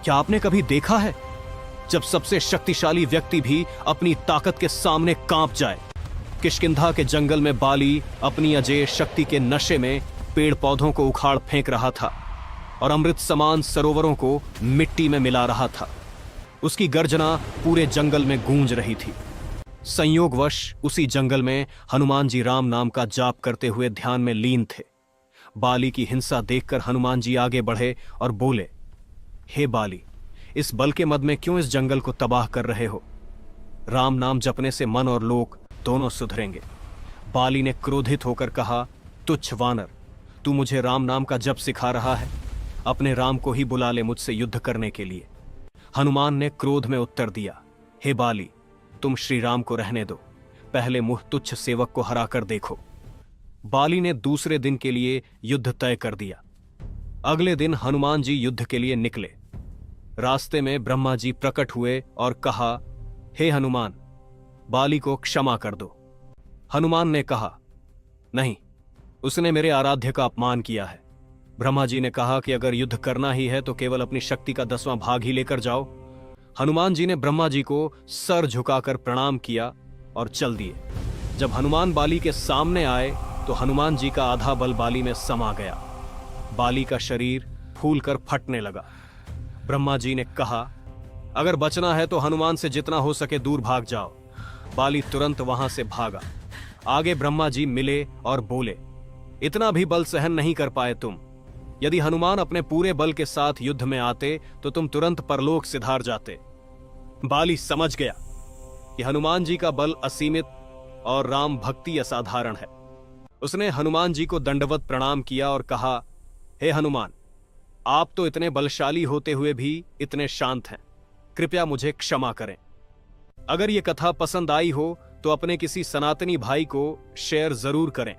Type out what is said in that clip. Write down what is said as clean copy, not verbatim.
क्या आपने कभी देखा है जब सबसे शक्तिशाली व्यक्ति भी अपनी ताकत के सामने कांप जाए? किष्किंधा के जंगल में बाली अपनी अजेय शक्ति के नशे में पेड़ पौधों को उखाड़ फेंक रहा था और अमृत समान सरोवरों को मिट्टी में मिला रहा था। उसकी गर्जना पूरे जंगल में गूंज रही थी। संयोगवश उसी जंगल में हनुमान जी राम नाम का जाप करते हुए ध्यान में लीन थे। बाली की हिंसा देखकर हनुमान जी आगे बढ़े और बोले, हे बाली, इस बल के मद में क्यों इस जंगल को तबाह कर रहे हो? राम नाम जपने से मन और लोक दोनों सुधरेंगे। बाली ने क्रोधित होकर कहा, तुच्छ वानर, तू मुझे राम नाम का जप सिखा रहा है? अपने राम को ही बुला ले मुझसे युद्ध करने के लिए। हनुमान ने क्रोध में उत्तर दिया, हे बाली, तुम श्री राम को रहने दो, पहले मुह तुच्छ सेवक को हरा कर देखो। बाली ने दूसरे दिन के लिए युद्ध तय कर दिया। अगले दिन हनुमान जी युद्ध के लिए निकले। रास्ते में ब्रह्मा जी प्रकट हुए और कहा, हे हनुमान, बाली को क्षमा कर दो। हनुमान ने कहा, नहीं, उसने मेरे आराध्य का अपमान किया है। ब्रह्मा जी ने कहा कि अगर युद्ध करना ही है तो केवल अपनी शक्ति का 10वां भाग ही लेकर जाओ। हनुमान जी ने ब्रह्मा जी को सर झुकाकर प्रणाम किया और चल दिए। जब हनुमान बाली के सामने आए तो हनुमान जी का आधा बल बाली में समा गया। बाली का शरीर फूलकर फटने लगा। ब्रह्मा जी ने कहा, अगर बचना है तो हनुमान से जितना हो सके दूर भाग जाओ। बाली तुरंत वहां से भागा। आगे ब्रह्मा जी मिले और बोले, इतना भी बल सहन नहीं कर पाए तुम। यदि हनुमान अपने पूरे बल के साथ युद्ध में आते तो तुम तुरंत परलोक सिधार जाते। बाली समझ गया कि हनुमान जी का बल असीमित और राम भक्ति असाधारण है। उसने हनुमान जी को दंडवत प्रणाम किया और कहा, हे हनुमान, आप तो इतने बलशाली होते हुए भी इतने शांत हैं, कृपया मुझे क्षमा करें। अगर ये कथा पसंद आई हो तो अपने किसी सनातनी भाई को शेयर जरूर करें।